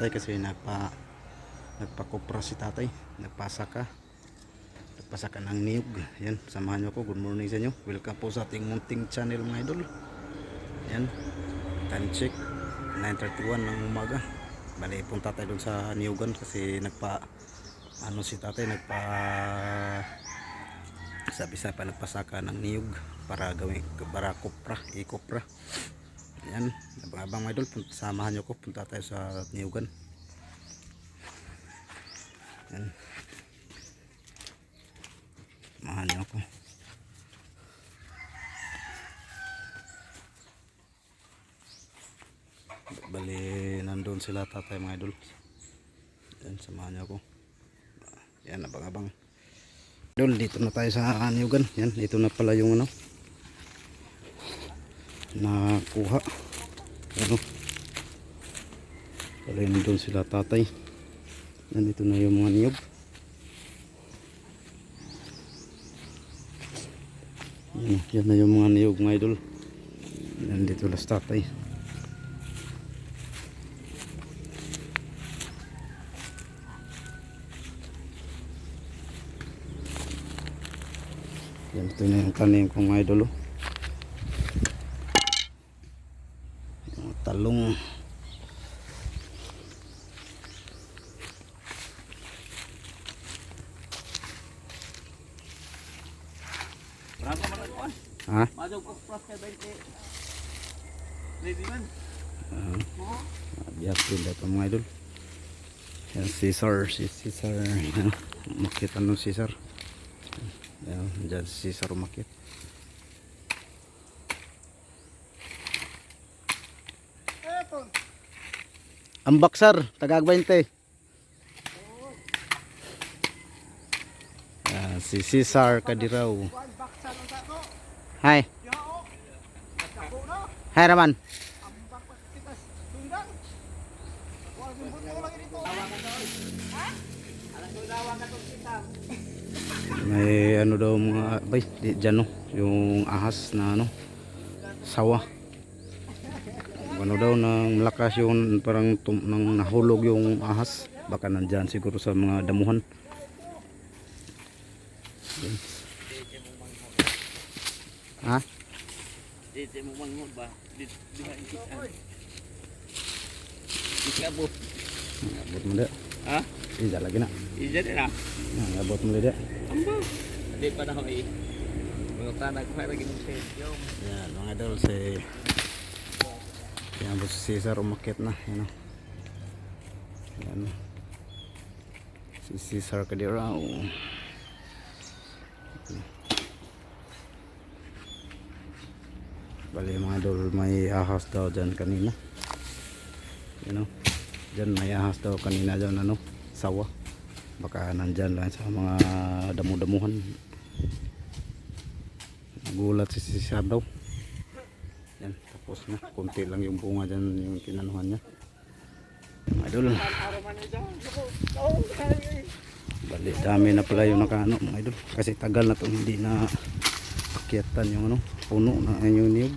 tatay kasi nagpakopra si tatay, nagpasaka ng niyog. Yan, samahan nyo ko. Good morning sa inyo, welcome po sa ating munting channel mga idol. Yan, time check 9:31 ng umaga. Bali punta tayo dun sa niyogan kasi si tatay nagpasaka ng niyog para gawin para ikopra. Yan, abang mga idol, samahan nyo ko, punta tayo sa niyogan. Yan, samahan nyo ko. Bali nandun sila tatay mga idol. Yan, samahan nyo ko. Yan, abang idol, dito na tayo sa niyogan. Yan, dito na pala yung nakuha. Bali nandun sila tatay. Yan, dito na yung mga niyog. Yan na yung mga niyog mga idol. Yan, dito las tatay. Yan, ito na yung tanim kong mga idol. Yung talong. Ha? Biyak din dito mga idol. Yan, si Cesar. Makita nung Cesar. Yan, dyan si Cesar umakit. Ang baksar, tagag 20. Yan, si Cesar Kadiraw. Hai. Hai Raman. May ano daw mga bay dyan yung ahas na sawa. Ano daw nang malakas yung parang nang nahulog yung ahas, baka nandyan siguro sa mga damuhan. Ha? Dito mo manghod ba? Dito abot. Abot mo deh. Ha? Ija lagi na. Ija din na. Abot mo deh. Amba. Di pa na ako mga tanag pa lagi ng sensyo. Yan, mga idol, yan po si Cesar umakit na. Yan. Si Cesar Kadiraw. Bali mga idol, may ahas daw dyan kanina. Dyan may ahas daw kanina dyan, sawa. Baka nandyan lang sa mga damu-damuhan. Nagulat si Cesar daw. Yan, tapos na, konti lang yung bunga dyan yung kinanuhan niya. Mga idol, bali dami na pala yung nakaano mga idol, kasi tagal na to hindi na akyatan yung puno na yung niyog.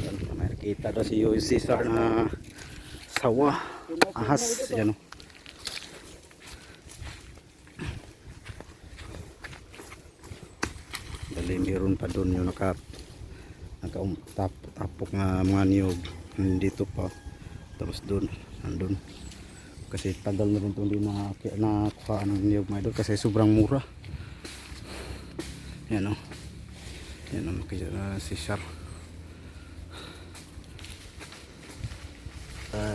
Yan, may nakita daw si Cesar na sawa, ahas. Yan dali, meron pa doon yung nakatapok na mga niyog dito pa, tapos doon nandun, kasi tagal na rin ito hindi nakuha ng niyog mga idol kasi sobrang mura. Yan yan makikita na Cesar.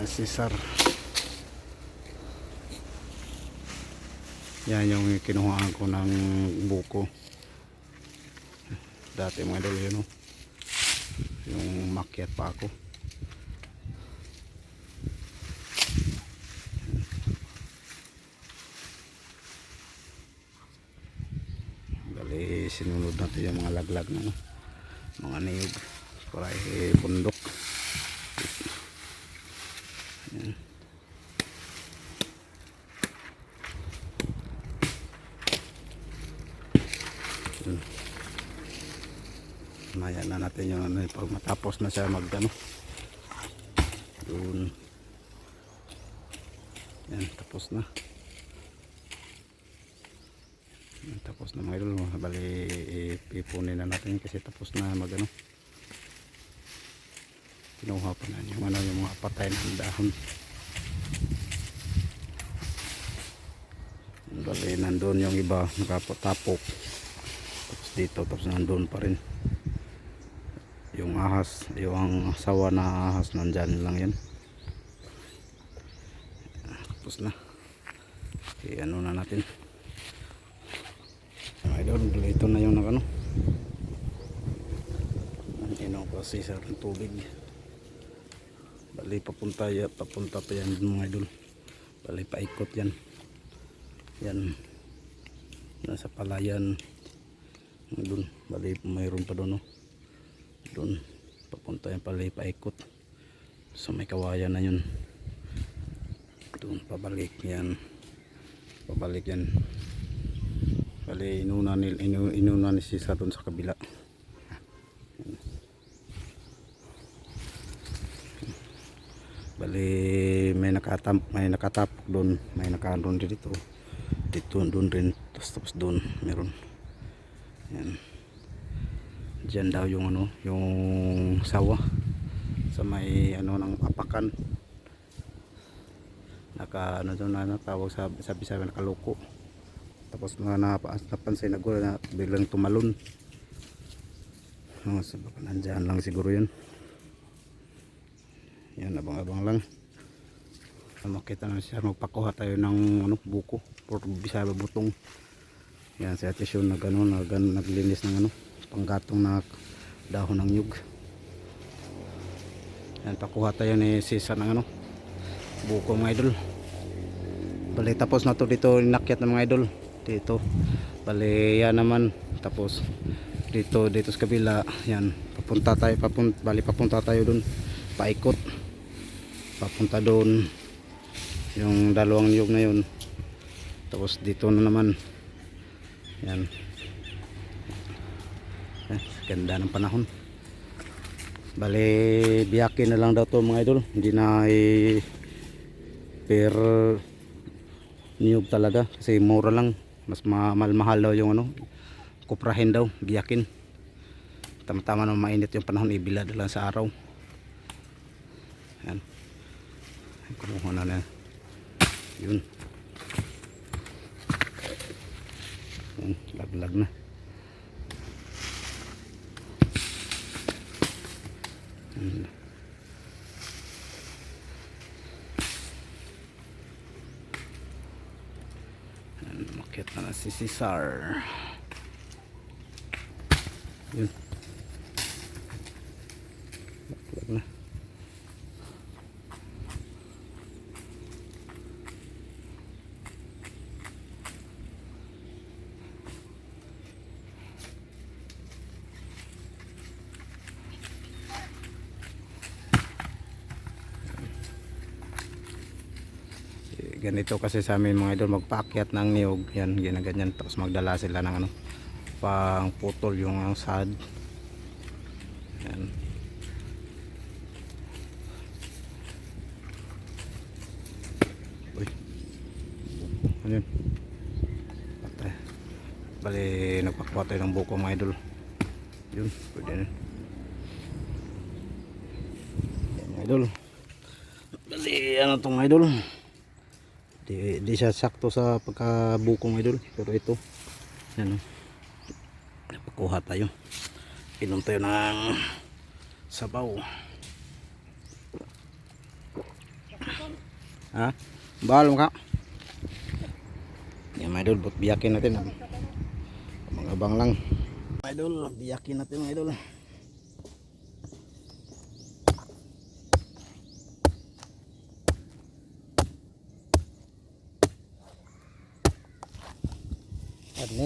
Cesar, yan yung kinuhaan ko ng buko dati mga idol, yung makyat pa ako. Bali sinunod natin yung mga laglag na mga niyog para bundok. Yan. Maya na natin yung pag matapos na siya Doon. Yan, tapos na. Yan, tapos na mga idol. Bali, ipunin na natin kasi tapos na magano. Kinuha pa na yung, yung mga patay ng dahon. Bali, nandun yung iba nakapotapok. Tapos dito, tapos nandun pa rin. Yung ahas, yung sawa na ahas nandyan lang yan. Tapos na. Okay, ano na natin. Idol, ito na yung nakano. Processor ng tubig. Bali papunta pa yan mga idol. Bali paikot yan. Yan. Nasa palayan. Doon. Bali mayroon pa doon. No? Doon. Papunta yan bali paikot. So may kawayan na yun. Doon pabalik yan. Pabalik yan. Bali inuna ni Sisa doon sa kabila. Bali may nakatapok doon, may nakaandon dito doon rin, tapos doon meron yan. Diyan daw yung ano, yung sawa sa may ano ng apakan, naka ano doon na tawag sa Bisaya nakaloko. Tapos napansin na gula na biglang tumalon. So baka nandyan lang siguro yun. Yan, abang-abang lang. Makita na siya, magpakuha tayo ng ano, buko or Bisaya butong. Yan, si Ate Shun naglinis ng ano, panggatong na dahon ng nyug. Yan, pakuha tayo ni Sisa ng ano, buko mga idol. Bali tapos na to dito, inakyat ng mga idol dito. Bali yan naman, tapos dito sa kabila. Yan, papunta tayo dun, paikot papunta doon yung dalawang niyog na yun. Tapos dito na naman yan. Ganda ng panahon. Bali biyakin na lang daw to mga idol, hindi na per niyog talaga kasi mura lang, mas mahal daw yung ano, kuprahin daw, biyakin. Tama-tama na mainit yung panahon, ibilad lang sa araw. Yan, kumuha na yun. Yan, laglag na. Yan. Yan, makita na si Cesar. Yun, laglag na. Ganito kasi sa amin mga idol, magpaakyat ng niyog yan, ginaganyan, tapos magdala sila ng ano, pang putol yung sad. Yan. Uy, ano yun, patay. Bali nagpakuha tayo ng buko mga idol. Yun, pwede na yan mga idol. Bali ano tong idol, di siya sakto sa pagkabukong idol, pero ito yan, napakuha tayo, inom tayo ng sabaw. Ha? Bahal mo ka? Yan mga idol, but biyakin natin, abang-abang lang mga idol, biyakin natin mga idol. Ano?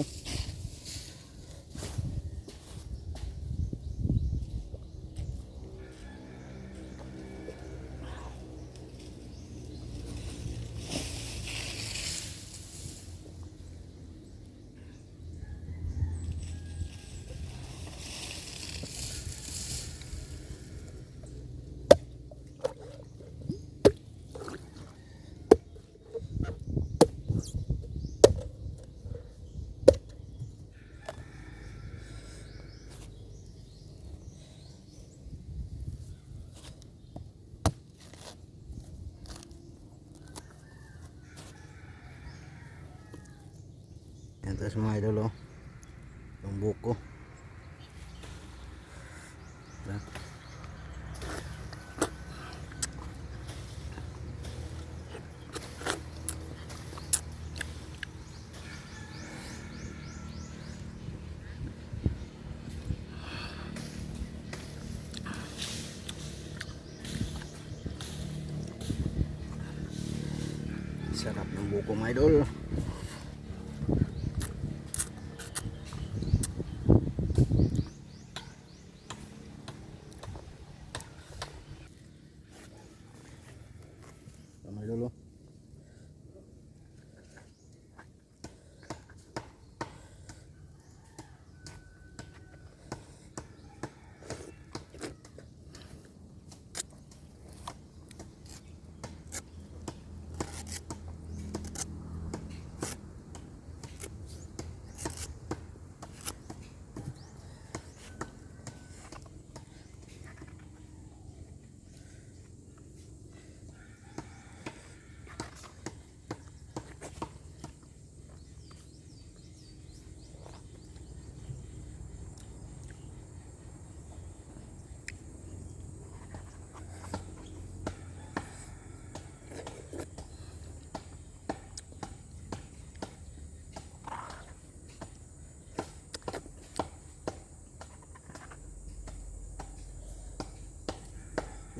Yan, tapos mga idol, oh, yung buko. Yan. Sarap ng buko mga idol. Mga idol, oh.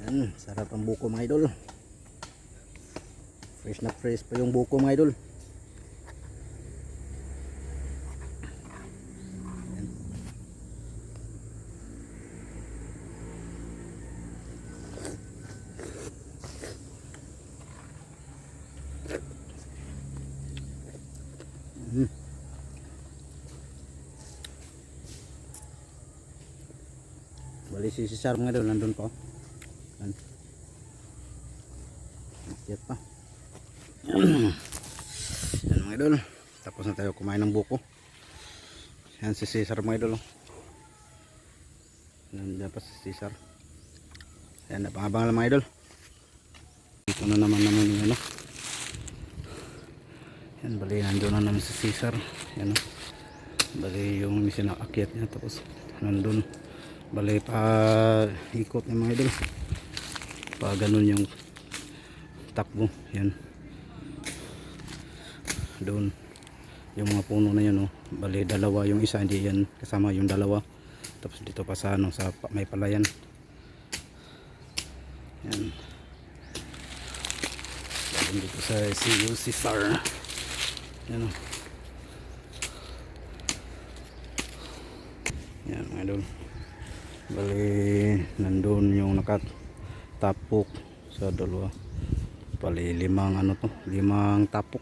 Yan, sarap ang buko mga idol. Fresh na fresh pa yung buko mga idol. Yan. Mm. Bali si Cesar mga idol nandun pa. Yan. Yan pa. Yan mga idol. Tapos na tayo kumain ng buko. Yan si Cesar mga idol. Nandiyan pa si Cesar. Yan, napangabang lang mga idol. Dito na naman yung ano. Yan, bali nandun na naman si Cesar. Yan o. Bali yung sinaakyat niya. Tapos nandun. Bali pa ikot ng mga idol. Pa ganun yung takbo. Yan. Doon. Yung mga puno na yan, oh. Bali dalawa yung isa, hindi yan kasama yung dalawa. Tapos dito pa sa ano, sa may palayan. Yan. Bali dito sa CU Cesar. Yan, oh. Yan mga idol. Bali nandun yung nakatapok sa dalawa. Bali limang ano to, limang tapok.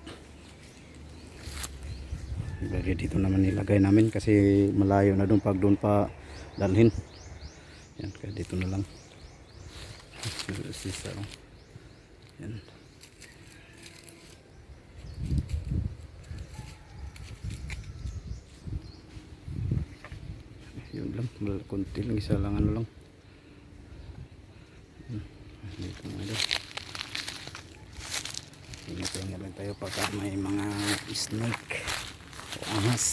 Bali dito naman nilagay namin kasi malayo na doon pag doon pa dalhin. Yan, kaya dito na lang. Sisa. Yan. Yun lang, kunti lang, isa lang ano lang. Dito mga idol. Ingat lang tayo pagka may mga snake o ahas.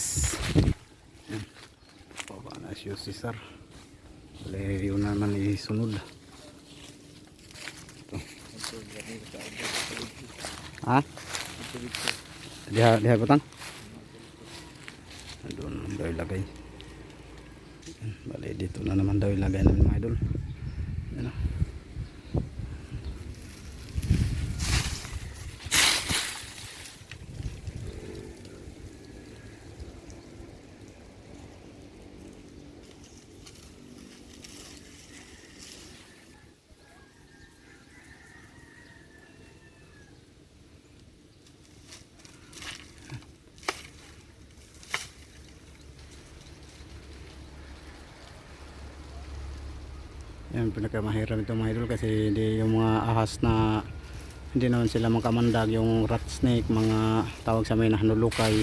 Yan. Baba na siya si Cesar. Bale yun naman isunod. Ito. Ha? Diha butang? Doon naman daw ilagay. Bale dito na naman daw ilagay namin mga idol. Yan o. Yan, pinakamahirap ito mga idol kasi hindi yung mga ahas na hindi naman sila makamandag, yung rat snake, mga tawag sa amin na hanulukay,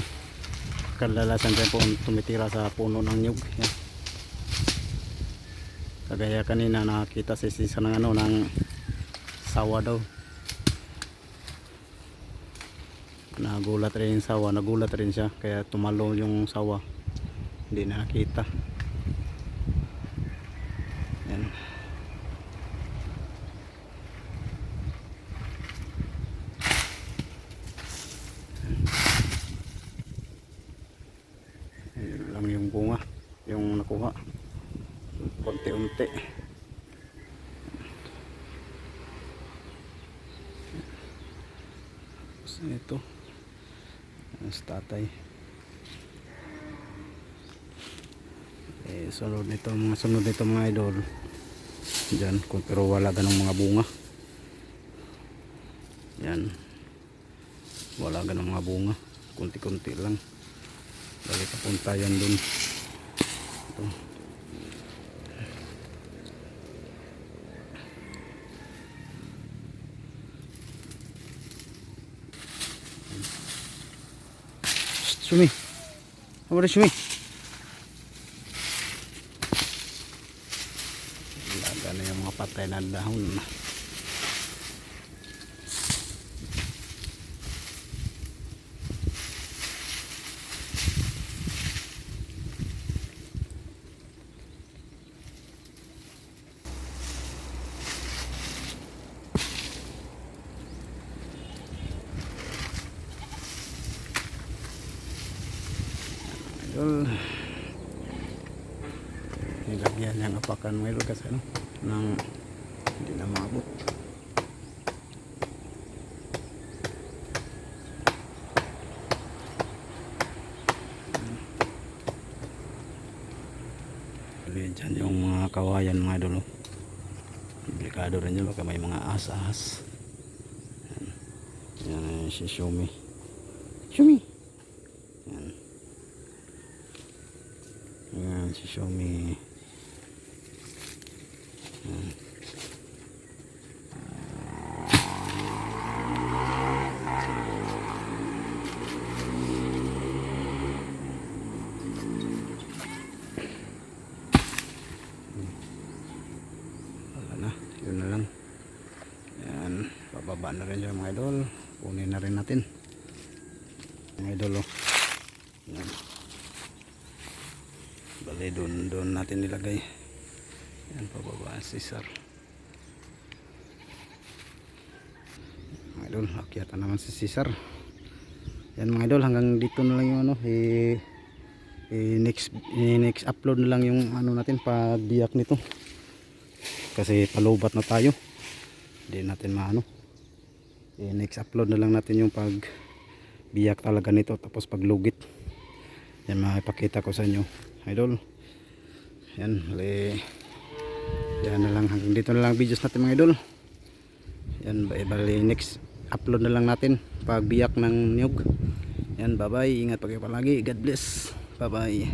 kadalasan tayo po tumitira sa puno ng nyug. Yan. Kagaya kanina nakita si Cesar ng ano, ng sawa daw nagulat rin yung sawa, nagulat rin siya kaya tumalo yung sawa, hindi na nakita. Yan. Yun lang yung bunga yung nakuha, konti-unti. Ito sa tatay. Sunod nito mga idol dyan, pero wala ganong mga bunga. Yan, wala ganong mga bunga, kunti-kunti lang. Bali papunta yan dun. Ito. Sumi. Apa dah Sumi? Laga na yung mga patay na dahon. Nilagyan niyang apakan mga idol kasi ano, nang hindi na maabot. Dyan yung mga kawayan mga idol, delikado rin yun, baka may mga asas. Yan si Sumi. Yan si Sumi. Wala na, yun na lang. Yan, bababa na rin yung mga idol, kunin na rin natin mga idol. Yan, bali doon natin nilagay. Yan, pababa si Sir mga idol, akyatan naman si Cesar. Yan mga idol, hanggang dito na lang yung ano, next upload na lang yung ano natin, pagbiyak nito kasi palubat na tayo, hindi natin maano. Next upload na lang natin yung pagbiyak talaga nito, tapos paglugit. Yan, makipakita ko sa inyo idol. Yan, yan na lang, hanggang dito na lang videos natin mga idol. Yan, bali next upload na lang natin pagbiyak ng niyog. Yan, bye bye, ingat pa kayo palagi, God bless, bye bye.